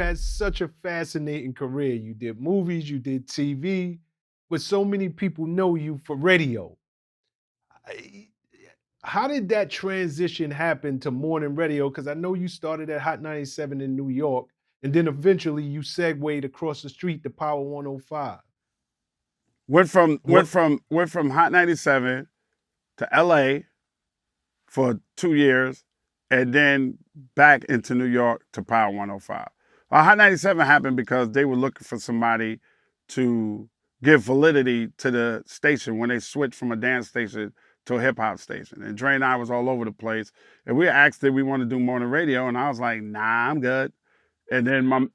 had such a fascinating career. You did movies, you did TV, but so many people know you for radio. I- How did that transition happen to morning radio? Because I know you started at Hot 97 in New York, and then eventually you segued across the street to Power 105. What? Went from Hot 97 to LA for 2 years, and then back into New York to Power 105. Hot 97 happened because they were looking for somebody to give validity to the station when they switched from a dance station to a hip hop station. And Dre and I was all over the place. And we asked did we want to do morning radio, and I was like, nah, I'm good. And then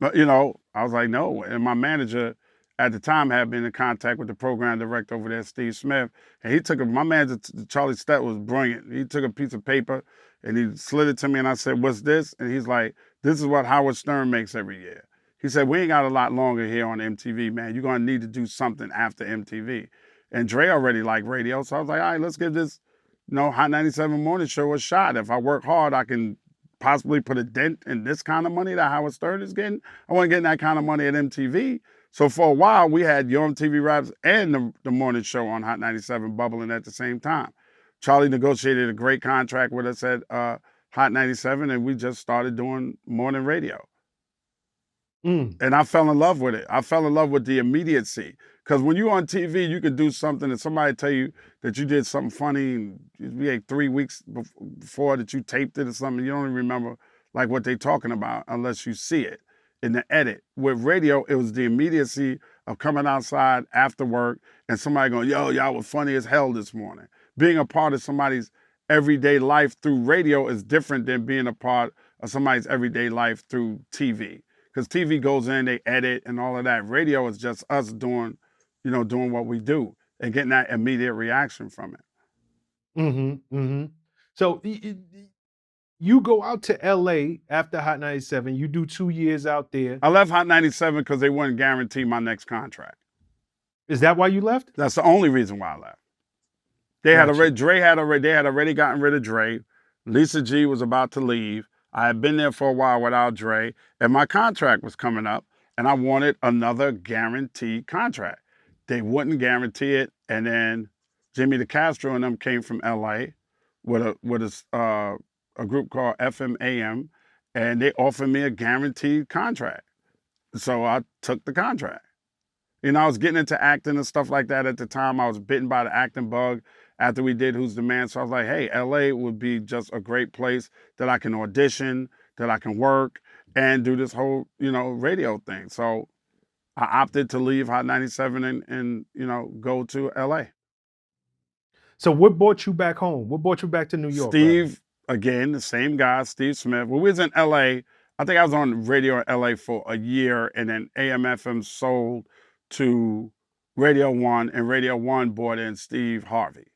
I was like, no. And my manager at the time had been in contact with the program director over there, Steve Smith. And he took my manager, Charlie Stett, was brilliant. He took a piece of paper and he slid it to me, and I said, what's this? And he's like, this is what Howard Stern makes every year. He said, we ain't got a lot longer here on MTV, man. You're going to need to do something after MTV. And Dre already liked radio. So I was like, all right, let's give this, Hot 97 morning show a shot. If I work hard, I can possibly put a dent in this kind of money that Howard Stern is getting. I want to get that kind of money at MTV. So for a while, we had Your MTV Raps and the morning show on Hot 97 bubbling at the same time. Charlie negotiated a great contract with us at Hot 97, and we just started doing morning radio. And I fell in love with it. I fell in love with the immediacy. Because when you're on TV, you could do something and somebody tell you that you did something funny, and we had 3 weeks before that you taped it or something. You don't even remember like what they're talking about unless you see it in the edit. With radio, it was the immediacy of coming outside after work and somebody going, yo, y'all were funny as hell this morning. Being a part of somebody's everyday life through radio is different than being a part of somebody's everyday life through TV. Because TV goes in, they edit and all of that. Radio is just us doing what we do and getting that immediate reaction from it. So you go out to LA after Hot 97. You do 2 years out there. I left Hot 97 because they wouldn't guarantee my next contract. Is that why you left? That's the only reason why I left. They had already gotten rid of Dre. Lisa G was about to leave. I had been there for a while without Dre, and my contract was coming up, and I wanted another guaranteed contract. They wouldn't guarantee it, and then Jimmy DeCastro and them came from LA with a group called FMAM, and they offered me a guaranteed contract. So I took the contract. I was getting into acting and stuff like that at the time. I was bitten by the acting bug after we did Who's the Man. So I was like, hey, LA would be just a great place that I can audition, that I can work, and do this whole, radio thing. So I opted to leave Hot 97 and go to LA. So what brought you back home? What brought you back to New York? Steve, again, the same guy, Steve Smith. When we was in LA, I think I was on radio in LA for a year, and then AM/FM sold to Radio 1, and Radio 1 brought in Steve Harvey.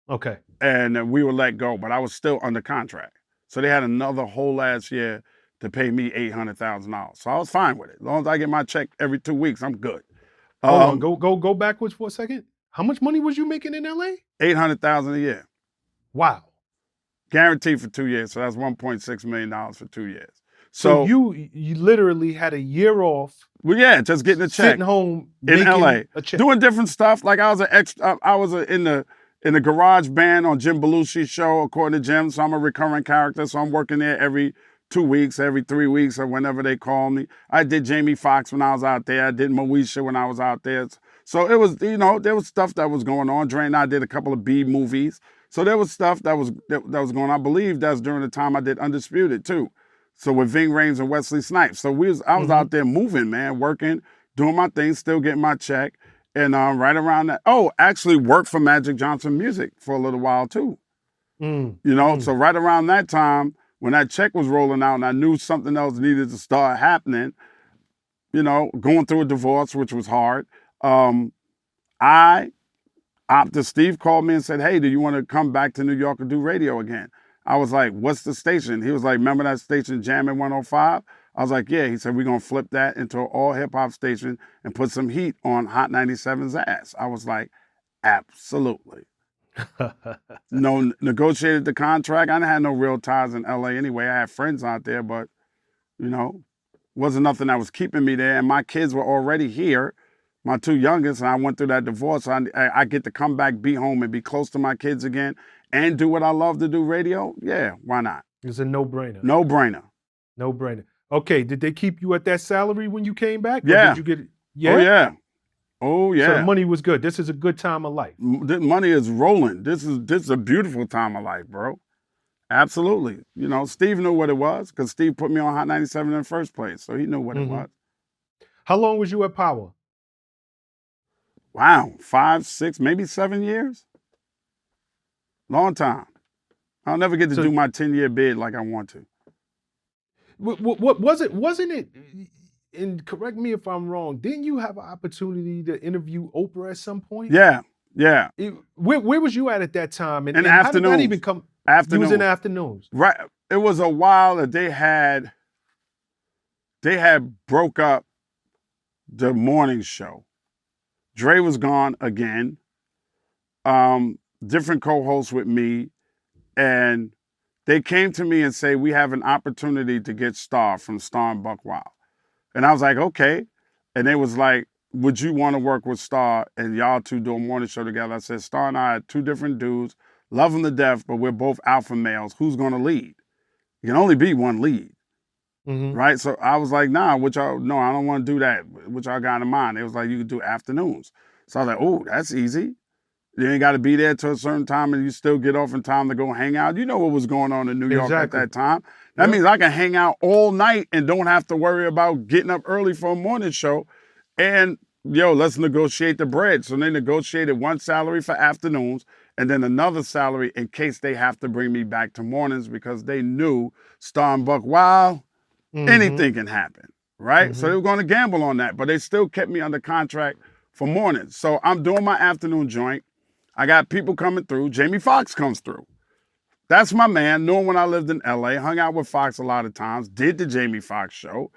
Okay. And we were let go, but I was still under contract. So they had another whole last year to pay me $800,000. So I was fine with it. As long as I get my check every 2 weeks, I'm good. Hold on, go backwards for a second. How much money was you making in LA? $800,000 a year. Wow. Guaranteed for 2 years. So that's $1.6 million for 2 years. So you literally had a year off. Well, yeah, just getting a check. Sitting home in LA, doing different stuff. Like I was in the garage band on Jim Belushi's show, according to Jim. So I'm a recurring character. So I'm working there every 2 weeks, every 3 weeks, or whenever they call me. I did Jamie Foxx when I was out there. I did Moesha when I was out there. So it was, there was stuff that was going on. Dre and I did a couple of B movies. So there was stuff that was going on. I believe that's during the time I did Undisputed too. So with Ving Rhames and Wesley Snipes. So I was out there moving, man, working, doing my thing, still getting my check. And right around that, actually worked for Magic Johnson Music for a little while too. So right around that time, when that check was rolling out and I knew something else needed to start happening, going through a divorce, which was hard, Steve called me and said, hey, do you want to come back to New York and do radio again? I was like, what's the station? He was like, remember that station, Jammin' 105? I was like, yeah. He said, we're going to flip that into an all hip hop station and put some heat on Hot 97's ass. I was like, absolutely. Negotiated the contract. I didn't have no real ties in LA anyway. I had friends out there, but, Wasn't nothing that was keeping me there. And my kids were already here, my two youngest, and I went through that divorce. So I get to come back, be home, and be close to my kids again and do what I love to do, radio. Yeah, why not? It's a no-brainer. No brainer. No-brainer. Okay, did they keep you at that salary when you came back? Or Yeah. did you get it? Oh, Yeah? yeah. Oh, yeah. So the money was good. This is a good time of life. The money is rolling. This is a beautiful time of life, bro. Absolutely. You know, Steve knew what it was because Steve put me on Hot 97 in the first place. So he knew what it was. How long was you at Power? Wow. 5, 6, maybe 7 years. Long time. I'll never get to So- do my 10-year bid like I want to. What was it? Wasn't it? And correct me if I'm wrong. Didn't you have an opportunity to interview Oprah at some point? Yeah. Yeah. Where was you at that time? And In how did that afternoons. even come? Afternoon. You was in afternoons. Right. It was a while that they had broke up the morning show. Dre was gone again. Different co-hosts with me. And they came to me and say, we have an opportunity to get Star from Star Buc Wild. And I was like, okay. And they was like, would you want to work with Star and y'all two do a morning show together? I said, Star and I are two different dudes, love them to death, but we're both alpha males. Who's going to lead? You can only be one lead. Right? So I was like, nah, no, I don't want to do that. What y'all got in mind? It was like, you could do afternoons. So I was like, oh, that's easy. You ain't got to be there till a certain time and you still get off in time to go hang out. You know what was going on in New York at that time. That means I can hang out all night and don't have to worry about getting up early for a morning show. And, let's negotiate the bread. So they negotiated one salary for afternoons and then another salary in case they have to bring me back to mornings because they knew Star Buc Wild, anything can happen, right? So they were going to gamble on that, but they still kept me under contract for mornings. So I'm doing my afternoon joint. I got people coming through. Jamie Foxx comes through. That's my man. Knew him when I lived in LA. Hung out with Fox a lot of times. Did the Jamie Foxx show.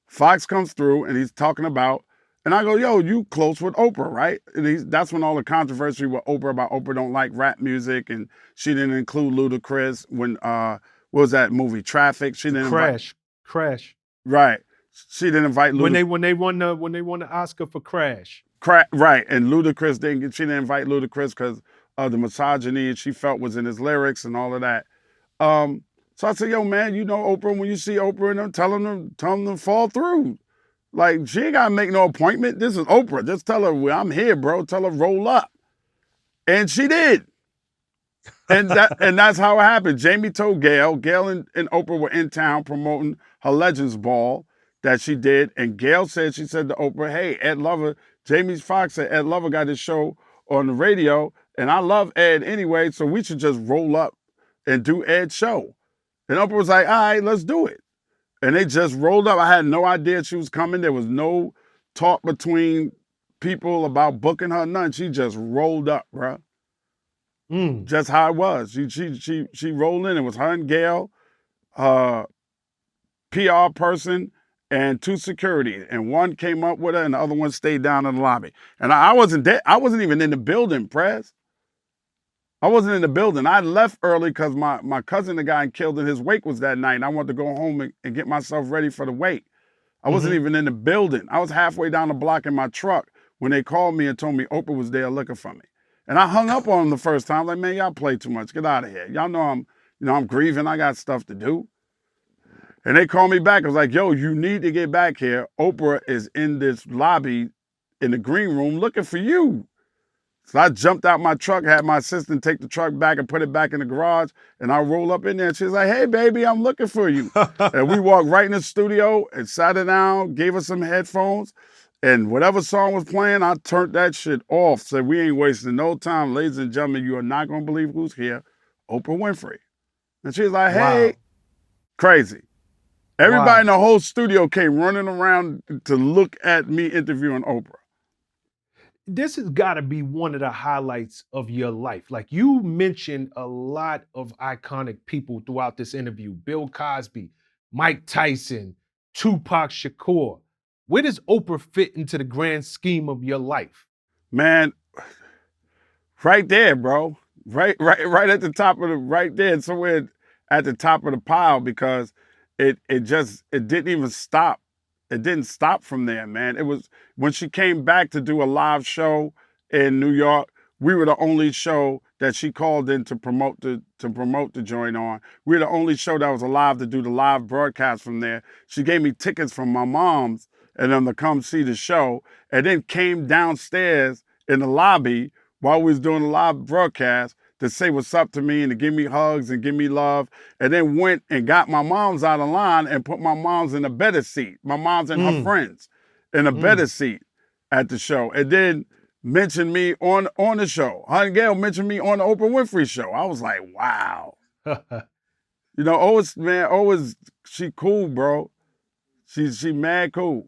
Fox comes through and he's talking about, and I go, yo, you close with Oprah, right? And that's when all the controversy with Oprah about Oprah don't like rap music and she didn't include Ludacris when, what was that movie, Traffic? She didn't Crash. Right. She didn't invite Ludacris. When they won the Oscar for Crash. Right, and Ludacris she didn't invite Ludacris because of the misogyny she felt was in his lyrics and all of that. So I said, yo, man, you know Oprah, when you see Oprah and them, tell them to fall through. Like, she ain't gotta make no appointment. This is Oprah. Just tell her, well, I'm here, bro. Tell her roll up. And she did. And that's how it happened. Jamie told Gail. Gail and Oprah were in town promoting her Legends Ball that she did. And Gail said, she said to Oprah, hey, Ed Lover, Jamie Foxx said Ed Lover got his show on the radio, and I love Ed anyway, so we should just roll up and do Ed's show. And Oprah was like, all right, let's do it. And they just rolled up. I had no idea she was coming. There was no talk between people about booking her, none. She just rolled up, bro. Just how it was. She rolled in. It was her and Gail, PR person, and 2 security. And one came up with her and the other one stayed down in the lobby. And I wasn't there. I wasn't even in the building, Prez. I wasn't in the building. I left early because my cousin, the guy killed in his wake, was that night. And I wanted to go home and get myself ready for the wake. I wasn't even in the building. I was halfway down the block in my truck when they called me and told me Oprah was there looking for me. And I hung up on them the first time. Like, man, y'all play too much. Get out of here. Y'all know I'm grieving. I got stuff to do. And they called me back. I was like, yo, you need to get back here. Oprah is in this lobby in the green room looking for you. So I jumped out my truck, had my assistant take the truck back and put it back in the garage. And I roll up in there and she's like, hey, baby, I'm looking for you. And we walked right in the studio and sat her down, gave her some headphones. And whatever song was playing, I turned that shit off. Said, we ain't wasting no time. Ladies and gentlemen, you are not going to believe who's here. Oprah Winfrey. And she's like, hey, Wow. Crazy. Everybody Wow. in the whole studio came running around to look at me interviewing Oprah. This has got to be one of the highlights of your life. Like, you mentioned a lot of iconic people throughout this interview. Bill Cosby, Mike Tyson, Tupac Shakur. Where does Oprah fit into the grand scheme of your life? Man, right there, bro. Right at the top of right there, somewhere at the top of the pile, because it didn't even stop it didn't stop from there, man. It was when she came back to do a live show in New York. We were the only show that she called in to promote the joint on. We were the only show that was alive to do the live broadcast from there. She gave me tickets from my mom's and them to come see the show, and then came downstairs in the lobby while we was doing the live broadcast to say what's up to me and to give me hugs and give me love, and then went and got my mom's out of line and put my mom's in a better seat. My mom's and her friends in a better seat at the show, and then mentioned me on the show. Her and Gail mentioned me on the Oprah Winfrey show. I was like, wow. You know, always, she cool, bro. She mad cool.